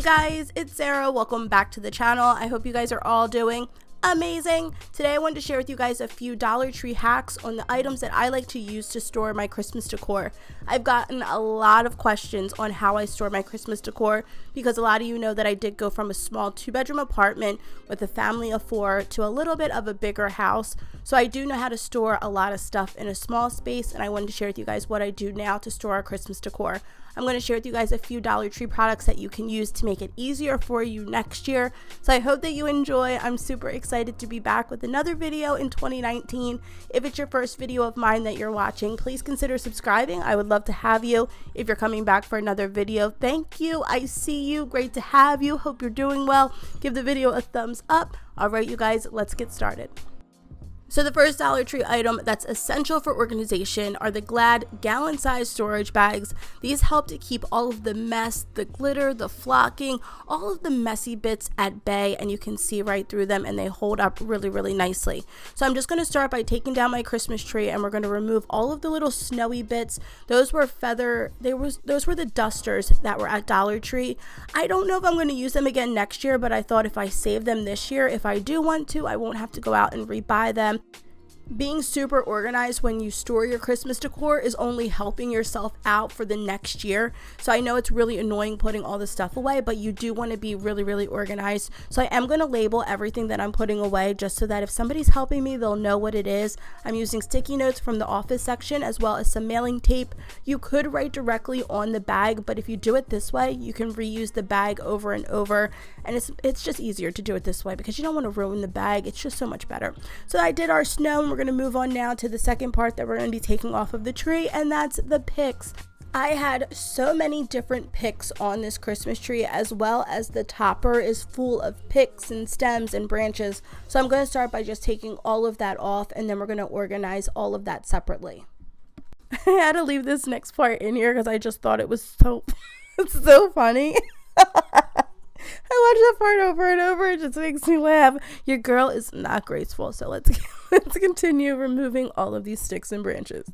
guys, it's Sarah. Welcome back to the channel. I hope you guys are all doing amazing. Today I wanted to share with you guys a few Dollar Tree hacks on the items that I like to use to store my Christmas decor. I've gotten a lot of questions on how I store my Christmas decor because a lot of you know that I did go from a small 2-bedroom apartment with a family of 4 to a little bit of a bigger house. So I do know how to store a lot of stuff in a small space, and I wanted to share with you guys what I do now to store our Christmas decor. I'm going to share with you guys a few Dollar Tree products that you can use to make it easier for you next year. So I hope that you enjoy. I'm super excited to be back with another video in 2019. If it's your first video of mine that you're watching, please consider subscribing. I would love to have you. If you're coming back for another video, thank you. I see you. Great to have you. Hope you're doing well. Give the video a thumbs up. All right, you guys, let's get started. So the first Dollar Tree item that's essential for organization are the Glad gallon-sized storage bags. These help to keep all of the mess, the glitter, the flocking, all of the messy bits at bay, and you can see right through them, and they hold up really, really nicely. So I'm just going to start by taking down my Christmas tree, and we're going to remove all of the little snowy bits. Those were those were the dusters that were at Dollar Tree. I don't know if I'm going to use them again next year, but I thought if I save them this year, if I do want to, I won't have to go out and rebuy them. Being super organized when you store your Christmas decor is only helping yourself out for the next year. So I know it's really annoying putting all this stuff away, but you do want to be really, really organized. So I am going to label everything that I'm putting away just so that if somebody's helping me, they'll know what it is. I'm using sticky notes from the office section as well as some mailing tape. You could write directly on the bag, but if you do it this way, you can reuse the bag over and over. And it's just easier to do it this way because you don't want to ruin the bag. It's just so much better. So I did our snow, and we're going to move on now to the second part that we're going to be taking off of the tree, and that's the picks. I had so many different picks on this Christmas tree, as well as the topper is full of picks and stems and branches. So I'm going to start by just taking all of that off, and then we're going to organize all of that separately. I had to leave this next part in here because I just thought it was so it's so funny. I watch that part over and over. It just makes me laugh. Your girl is not graceful. So let's continue removing all of these sticks and branches.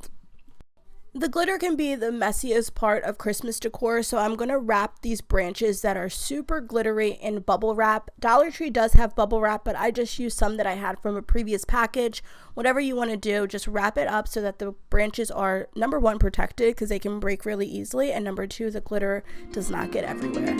The glitter can be the messiest part of Christmas decor, so I'm going to wrap these branches that are super glittery in bubble wrap. Dollar Tree does have bubble wrap, but I just used some that I had from a previous package. Whatever you want to do, just wrap it up so that the branches are, number 1, protected because they can break really easily, and number 2, the glitter does not get everywhere.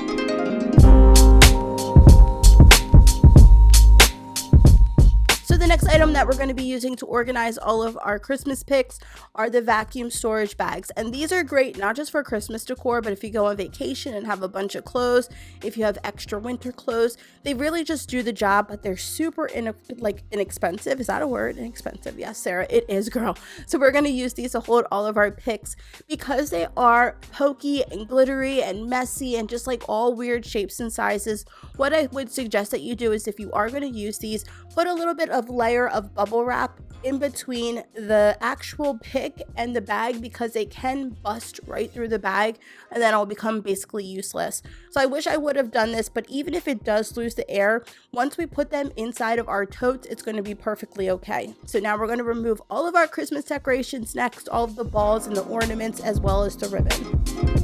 So the next item that we're going to be using to organize all of our Christmas picks are the vacuum storage bags. And these are great not just for Christmas decor, but if you go on vacation and have a bunch of clothes, if you have extra winter clothes, they really just do the job, but they're super inexpensive. Is that a word? Inexpensive. Yes, Sarah, it is, girl. So we're going to use these to hold all of our picks because they are pokey and glittery and messy and just like all weird shapes and sizes. What I would suggest that you do is if you are going to use these, put a little bit of layer of bubble wrap in between the actual pick and the bag because they can bust right through the bag and then it'll become basically useless. So I wish I would have done this, but even if it does lose the air, once we put them inside of our totes, it's going to be perfectly okay. So now we're going to remove all of our Christmas decorations next, all of the balls and the ornaments as well as the ribbon.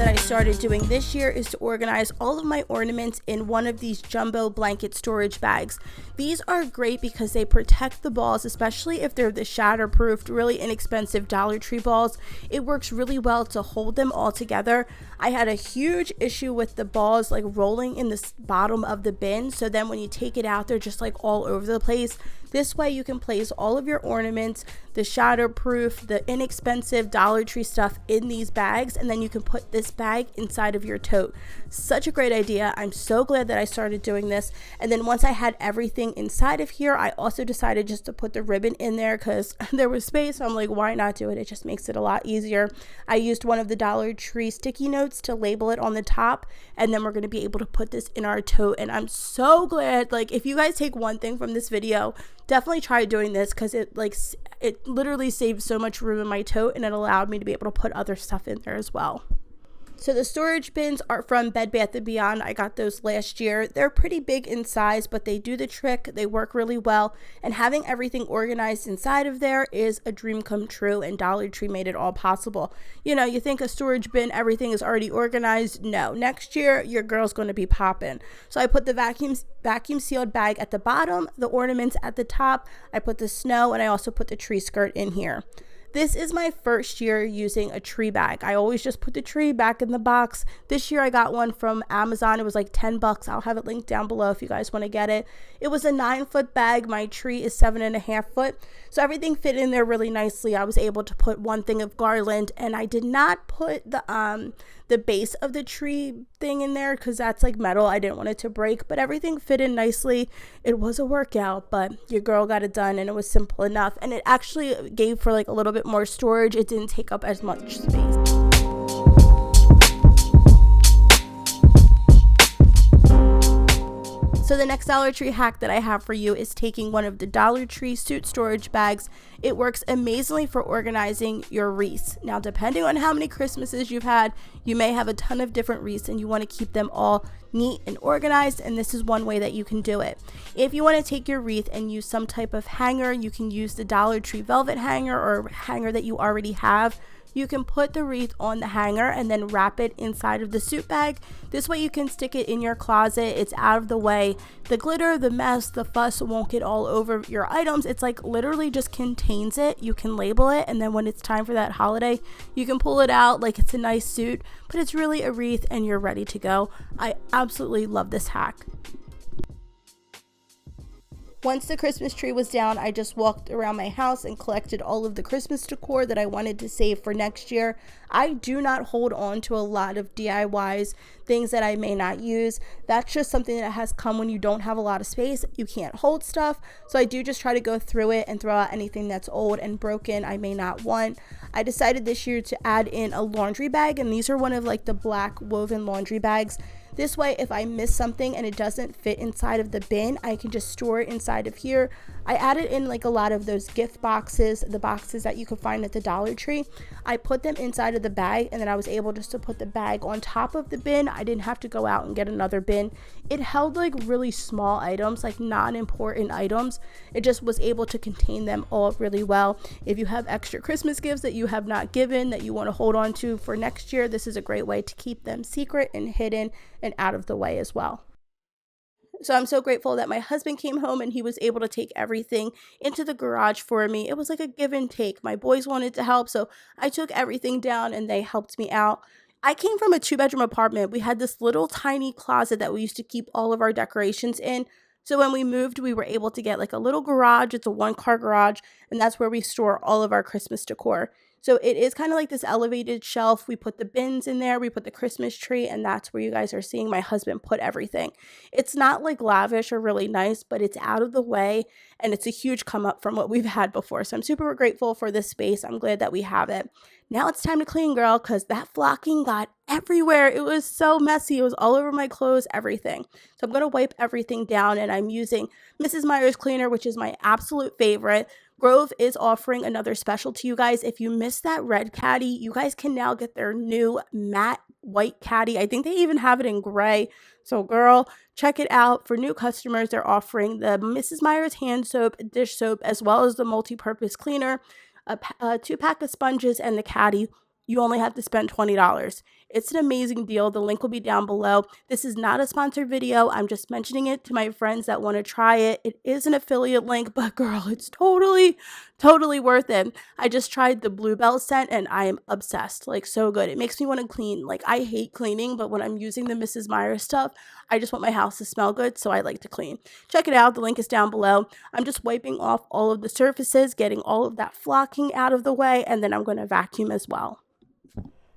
I started doing this year is to organize all of my ornaments in one of these jumbo blanket storage bags. These are great because they protect the balls, especially if they're the shatterproof, really inexpensive Dollar Tree balls. It works really well to hold them all together. I had a huge issue with the balls like rolling in the bottom of the bin, so then when you take it out, they're just like all over the place. This way you can place all of your ornaments, the shatterproof, the inexpensive Dollar Tree stuff in these bags, and then you can put this bag inside of your tote. Such a great idea. I'm so glad that I started doing this. And then once I had everything inside of here, I also decided just to put the ribbon in there because there was space. So I'm like, why not do it? It just makes it a lot easier. I used one of the Dollar Tree sticky notes to label it on the top, and then we're going to be able to put this in our tote. And I'm so glad, like, if you guys take one thing from this video, definitely try doing this because it literally saved so much room in my tote, and it allowed me to be able to put other stuff in there as well. So the storage bins are from Bed Bath & Beyond. I got those last year. They're pretty big in size, but they do the trick. They work really well. And having everything organized inside of there is a dream come true, and Dollar Tree made it all possible. You know, you think a storage bin, everything is already organized. No, next year, your girl's going to be popping. So I put the vacuum sealed bag at the bottom, the ornaments at the top. I put the snow, and I also put the tree skirt in here. This is my first year using a tree bag. I always just put the tree back in the box. This year I got one from Amazon. It was like 10 bucks. I'll have it linked down below if you guys want to get it. It was a 9-foot bag. My tree is 7.5 foot. So everything fit in there really nicely. I was able to put one thing of garland, and I did not put the base of the tree thing in there because that's like metal. I didn't want it to break, but everything fit in nicely. It was a workout, but your girl got it done, and it was simple enough, and it actually gave for like a little bit more storage. It didn't take up as much space. So the next Dollar Tree hack that I have for you is taking one of the Dollar Tree suit storage bags. It works amazingly for organizing your wreaths. Now, depending on how many Christmases you've had, you may have a ton of different wreaths and you want to keep them all neat and organized, and this is one way that you can do it. If you want to take your wreath and use some type of hanger, you can use the Dollar Tree velvet hanger or hanger that you already have. You can put the wreath on the hanger and then wrap it inside of the suit bag. This way you can stick it in your closet. It's out of the way. The glitter, the mess, the fuss won't get all over your items. It's like literally just contains it. You can label it, and then when it's time for that holiday, you can pull it out like it's a nice suit, but it's really a wreath and you're ready to go. I absolutely love this hack. Once the Christmas tree was down, I just walked around my house and collected all of the Christmas decor that I wanted to save for next year. I do not hold on to a lot of DIYs, things that I may not use. That's just something that has come when you don't have a lot of space. You can't hold stuff. So I do just try to go through it and throw out anything that's old and broken I may not want. I decided this year to add in a laundry bag, and these are one of like the black woven laundry bags. This way, if I miss something and it doesn't fit inside of the bin, I can just store it inside of here. I added in like a lot of those gift boxes, the boxes that you could find at the Dollar Tree. I put them inside of the bag, and then I was able just to put the bag on top of the bin. I didn't have to go out and get another bin. It held like really small items, like non-important items. It just was able to contain them all really well. If you have extra Christmas gifts that you have not given that you want to hold on to for next year, this is a great way to keep them secret and hidden and out of the way as well. So I'm so grateful that my husband came home and he was able to take everything into the garage for me. It was like a give and take. My boys wanted to help, so I took everything down and they helped me out. I came from a 2-bedroom apartment. We had this little tiny closet that we used to keep all of our decorations in. So when we moved, we were able to get like a little garage. It's a 1-car garage, and that's where we store all of our Christmas decor. So it is kind of like this elevated shelf. We put the bins in there, we put the Christmas tree, and that's where you guys are seeing my husband put everything. It's not like lavish or really nice, but it's out of the way, and it's a huge come up from what we've had before. So I'm super grateful for this space. I'm glad that we have it. Now it's time to clean, girl, because that flocking got everywhere. It was so messy. It was all over my clothes, everything. So I'm going to wipe everything down, and I'm using Mrs.Meyers cleaner, which is my absolute favorite. Grove is offering another special to you guys. If you missed that red caddy, you guys can now get their new matte white caddy. I think they even have it in gray. So girl, check it out. For new customers, they're offering the Mrs.Meyers hand soap, dish soap, as well as the multi-purpose cleaner, a 2-pack of sponges, and the caddy. You only have to spend $20. It's an amazing deal. The link will be down below. This is not a sponsored video. I'm just mentioning it to my friends that want to try it. It is an affiliate link, but girl, it's totally worth it. I just tried the Bluebell scent and I am obsessed. Like, so good. It makes me want to clean. Like, I hate cleaning, but when I'm using the Mrs.Meyers stuff, I just want my house to smell good, so I like to clean. Check it out. The link is down below. I'm just wiping off all of the surfaces, getting all of that flocking out of the way, and then I'm going to vacuum as well.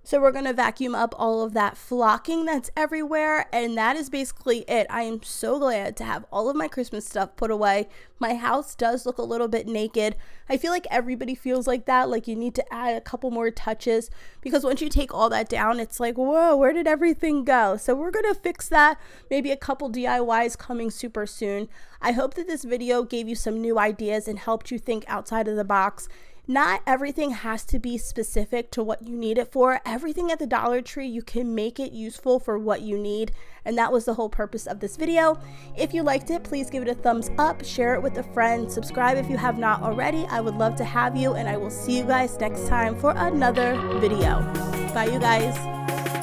So we're going to vacuum up all of that flocking that's everywhere, and that is basically it. I am so glad to have all of my Christmas stuff put away. My house does look a little bit naked. I feel like everybody feels like that, like you need to add a couple more touches, because once you take all that down, it's like, whoa, where did everything go? So we're going to fix that. Maybe a couple DIYs coming super soon. I hope that this video gave you some new ideas and helped you think outside of the box. Not everything has to be specific to what you need it for. Everything at the Dollar Tree, you can make it useful for what you need. And that was the whole purpose of this video. If you liked it, please give it a thumbs up, share it with a friend, subscribe if you have not already. I would love to have you, and I will see you guys next time for another video. Bye, you guys.